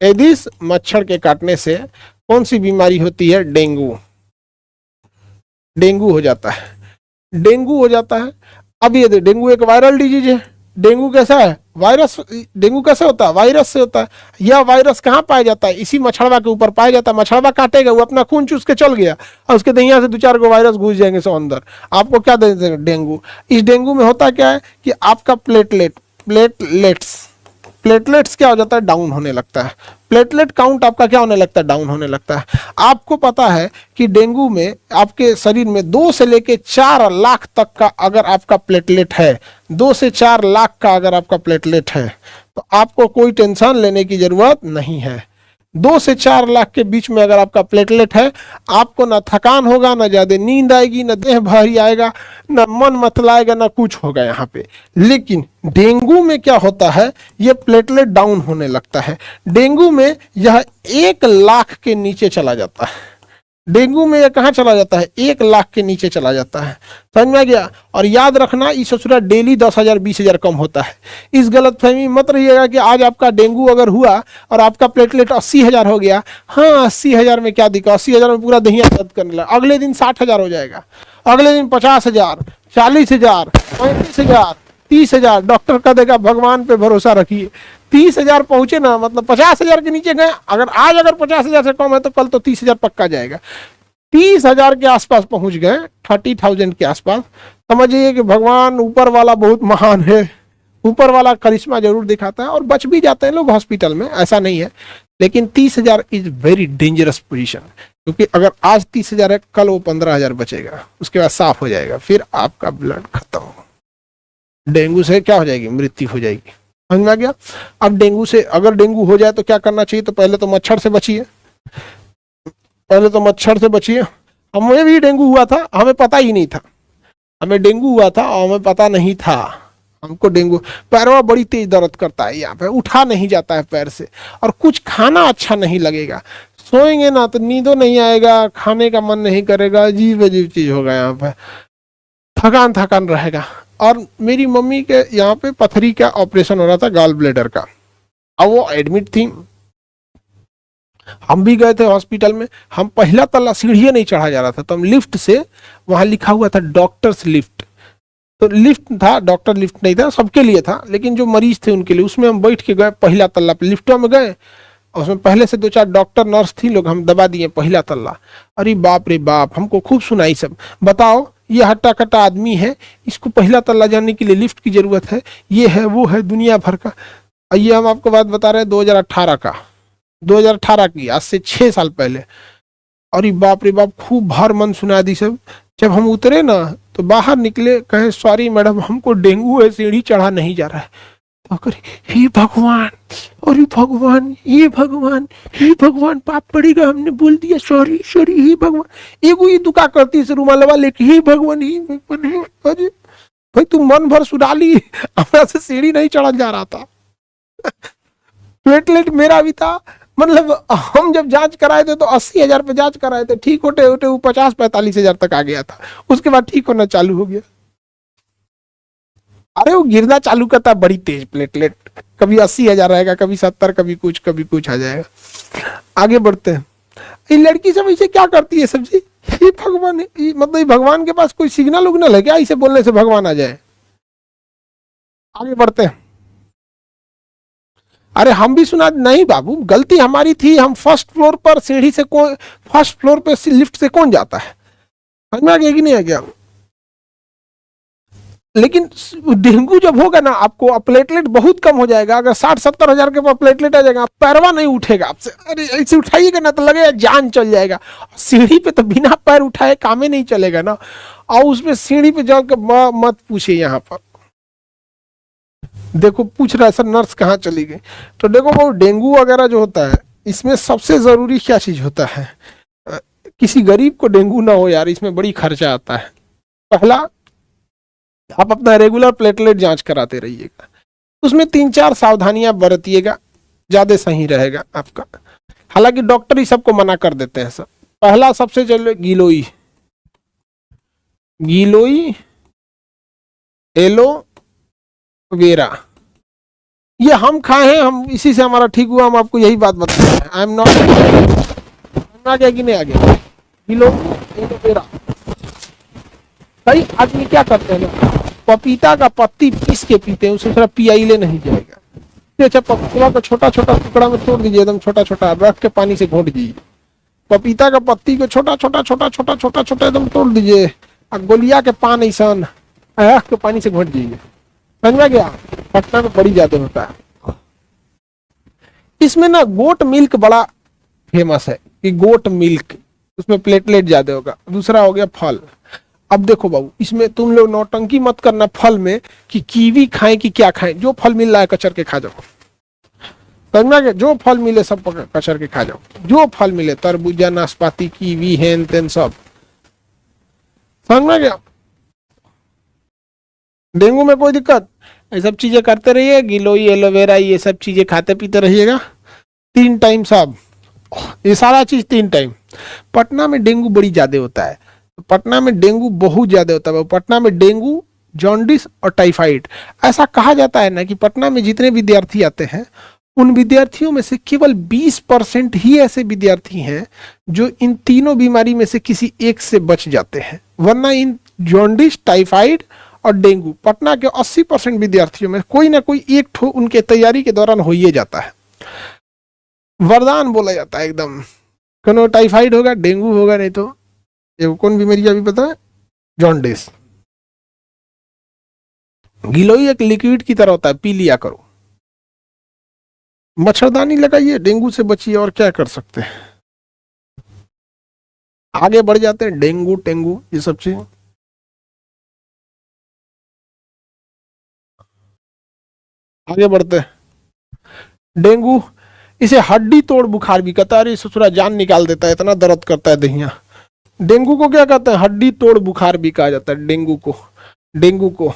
Aedes मच्छर के काटने से कौन सी बीमारी होती है? डेंगू। डेंगू हो जाता है, डेंगू हो जाता है। अब ये डेंगू एक वायरल डिजीज है। डेंगू कैसा है? वायरस। डेंगू कैसे होता है? वायरस से होता है। यह वायरस कहाँ पाया जाता है? इसी मछड़वा के ऊपर पाया जाता है। मछड़वा काटेगा, वो अपना खून चूस के चल गया और उसके दहिया से 2-4 को वायरस घुस जाएंगे सब अंदर। आपको क्या दे देंगे? डेंगू। इस डेंगू में होता क्या है कि आपका प्लेटलेट्स क्या हो जाता है? डाउन होने लगता है। प्लेटलेट काउंट आपका क्या होने लगता है? डाउन होने लगता है। आपको पता है कि डेंगू में आपके शरीर में 2 से लेके 4 लाख तक का अगर आपका प्लेटलेट है, 2 से 4 लाख का अगर आपका प्लेटलेट है, तो आपको कोई टेंशन लेने की जरूरत नहीं है। 2 से 4 लाख के बीच में अगर आपका प्लेटलेट है, आपको ना थकान होगा, ना ज्यादा नींद आएगी, ना देह भारी आएगा, ना मन मतलाएगा, ना कुछ होगा यहाँ पे। लेकिन डेंगू में क्या होता है? ये प्लेटलेट डाउन होने लगता है। डेंगू में यह 1 लाख के नीचे चला जाता है। डेंगू में यह कहाँ चला जाता है? 1 लाख के नीचे चला जाता है। समझ में आ गया? और याद रखना, इस ससुरा डेली 10,000 20,000 कम होता है। इस गलत फहमी मत रहिएगा कि आज आपका डेंगू अगर हुआ और आपका प्लेटलेट 80,000 हो गया, हाँ 80,000 में क्या दिक्कत, 80,000 में पूरा दहिया दर्द करने लगा, अगले दिन 60,000 हो जाएगा, अगले दिन 50,000, 40,000, 35,000, 30,000। डॉक्टर कह देगा भगवान पे भरोसा रखिए। 30,000 पहुंचे ना, मतलब 50,000 के नीचे गए, अगर आज अगर 50,000 से कम है तो कल तो 30,000 पक्का जाएगा। 30,000 के आसपास पहुंच गए, 30,000 के आसपास, समझिए कि भगवान ऊपर वाला बहुत महान है। ऊपर वाला करिश्मा जरूर दिखाता है और बच भी जाते हैं लोग हॉस्पिटल में, ऐसा नहीं है। लेकिन 30,000 इज वेरी डेंजरस पोजीशन, क्योंकि अगर आज 30,000 है, कल वो 15,000 बचेगा, उसके बाद साफ हो जाएगा, फिर आपका ब्लड खत्म हो। डेंगू से क्या हो जाएगी? मृत्यु हो जाएगी। समझ में आ गया? अब डेंगू से अगर डेंगू हो जाए तो क्या करना चाहिए? तो पहले तो मच्छर से बचिए, पहले तो मच्छर से बचिए। हमें भी डेंगू हुआ था, हमें पता ही नहीं था। हमें डेंगू हुआ था और हमें पता नहीं था हमको डेंगू। पैरवा बड़ी तेज दर्द करता है, यहाँ पे उठा नहीं जाता है पैर से, और कुछ खाना अच्छा नहीं लगेगा। सोएंगे ना तो नींदो नहीं आएगा, खाने का मन नहीं करेगा, अजीब अजीब चीज होगा यहाँ पे, थकान थकान रहेगा। और मेरी मम्मी के यहाँ पे पथरी का ऑपरेशन हो रहा था, गॉल ब्लेडर का। अब वो एडमिट थी, हम भी गए थे हॉस्पिटल में। हम पहला तल्ला सीढ़ी नहीं चढ़ा जा रहा था, तो हम लिफ्ट से, वहां लिखा हुआ था डॉक्टर्स लिफ्ट, तो लिफ्ट था, डॉक्टर लिफ्ट नहीं था, सबके लिए था, लेकिन जो मरीज थे उनके लिए। उसमें हम बैठ के गए पहला तल्ला पे, लिफ्टों में गए, और उसमें पहले से 2-4 डॉक्टर नर्स थी लोग, हम दबा दिए पहला तल्ला। अरे बाप रे बाप, हमको खूब सुनाई सब। बताओ, ये हट्टा कट्टा आदमी है, इसको पहला तल्ला जाने के लिए लिफ्ट की जरूरत है, ये है वो है, दुनिया भर का। ये हम आपको बात बता रहे हैं 2018 का, 2018 की, आज से 6 साल पहले। अरे बाप रे बाप, खूब भर मन सुना दी सब। जब हम उतरे ना, तो बाहर निकले, कहे सॉरी मैडम, हमको डेंगू है, सीढ़ी चढ़ा नहीं जा रहा है। तो करे, हे भगवान, अरे भगवान, ये भगवान, हे भगवान, पाप पड़ेगा, हमने बोल दिया, सॉरी सॉरी, हे भगवान। एगो ये दुका करती से रुमालवा लेके, हे भगवान, हे भगवान। अरे भाई, तुम मन भर सुना ली, हमारा से सीढ़ी नहीं चढ़ा जा रहा था। प्लेटलेट मेरा भी था, मतलब हम जब जांच कराए थे तो 80,000 पे जांच कराए थे, ठीक होते होते वो 50-45,000 तक आ गया था। उसके बाद ठीक होना चालू हो गया। अरे वो गिरना चालू करता है बड़ी तेज प्लेटलेट, कभी 80,000 रहेगा, कभी 70, कभी कुछ आ जाएगा। आगे बढ़ते हैं। ये लड़की सब इसे क्या करती है सब्जी? ये भगवान, मतलब ये भगवान के पास कोई सिग्नल उग्नल है क्या, इसे बोलने से भगवान आ जाए? आगे बढ़ते हैं। अरे हम भी सुना नहीं बाबू, गलती हमारी थी। हम फर्स्ट फ्लोर पर सीढ़ी से, कौन फर्स्ट फ्लोर पे लिफ्ट से कौन जाता है? समझ में आ गया कि नहीं आ गया? लेकिन डेंगू जब होगा ना, आपको प्लेटलेट बहुत कम हो जाएगा। अगर 60-70 हजार के प्लेटलेट आ जाएगा, पैरवा नहीं उठेगा आपसे। अरे ऐसे उठाइएगा ना तो लगेगा जान चल जाएगा। सीढ़ी पे तो बिना पैर उठाए काम ही नहीं चलेगा ना। और उसमें सीढ़ी पे जाकर मत पूछिए। यहाँ पर देखो, पूछ रहा है सर नर्स कहाँ चली गई। तो देखो वो डेंगू वगैरह जो होता है, इसमें सबसे जरूरी क्या चीज होता है? किसी गरीब को डेंगू ना हो यार, इसमें बड़ी खर्चा आता है। पहला, आप अपना रेगुलर प्लेटलेट जांच कराते रहिएगा, उसमें 3-4 सावधानियां बरतिएगा, ज्यादा सही रहेगा आपका। हालांकि डॉक्टर ही सबको मना कर देते हैं सब। पहला सबसे चलो गिलोई, गिलोई, एलोवेरा, ये हम खाए हैं, हम इसी से हमारा ठीक हुआ, हम आपको यही बात बता रहे हैं। आई एम नॉट आ गया कि नहीं आ गया? एलोवेरा। कई आदमी क्या करते हैं ना, पपीता का पत्ती पीस के पीते हैं, उसे थोड़ा पियाइले नहीं जाएगा। अच्छा, पपीता को छोटा छोटा टुकड़ा में तोड़ दीजिए, एकदम छोटा छोटा, रख के पानी से घोट दीजिए। पपीता का पत्ती को छोटा छोटा छोटा छोटा छोटा छोटा एकदम तोड़ दीजिए, और गोलिया के पान ऐसा रख के पानी से घोट दीजिए। समझ में गया? पटना में बड़ी ज्यादा होता है। इसमें ना गोट मिल्क बड़ा फेमस है, कि गोट मिल्क, उसमें प्लेटलेट ज्यादा होगा। दूसरा हो गया फल। अब देखो बाबू, इसमें तुम लोग नौटंकी मत करना फल में कि कीवी खाएं कि क्या खाएं, जो फल मिल रहा है कचर के खा जाओ। समझ में आ गया? जो फल मिले सब कचर के खा जाओ, जो फल मिले, तरबूजा, नाशपाती, कीवी, हेन तेन सब। समझ में आ गया? डेंगू में कोई दिक्कत, ये सब चीजें करते रहिए, गिलोई, एलोवेरा, ये सब चीजें खाते पीते रहिएगा 3 टाइम सब, ये सारा चीज 3 टाइम। पटना में डेंगू बड़ी ज्यादा होता है, पटना में डेंगू बहुत ज्यादा होता है। पटना में डेंगू, जॉन्डिस और टाइफाइड। ऐसा कहा जाता है ना कि पटना में जितने विद्यार्थी आते हैं, उन विद्यार्थियों में से केवल 20% ही ऐसे विद्यार्थी हैं जो इन तीनों बीमारी में से किसी एक से बच जाते हैं। वरना इन जॉन्डिस, टाइफाइड और डेंगू, पटना के 80% विद्यार्थियों में कोई ना कोई एक ठो उनके तैयारी के दौरान हो ही जाता है। वरदान बोला जाता है एकदम, कौन टाइफाइड होगा, डेंगू होगा, नहीं तो ये कौन बीमारी अभी पता है? जॉन्डिस। गिलोई एक लिक्विड की तरह होता है, पी लिया करो। मच्छरदानी लगाइए, डेंगू से बचिए, और क्या कर सकते हैं। आगे बढ़ जाते हैं, डेंगू टेंगू ये सब चीज। आगे बढ़ते हैं। डेंगू, इसे हड्डी तोड़ बुखार भी कहता है। अरे ससुरा जान निकाल देता है, इतना दर्द करता है दहिया। डेंगू को क्या कहते हैं? हड्डी तोड़ बुखार भी कहा जाता है डेंगू को। डेंगू को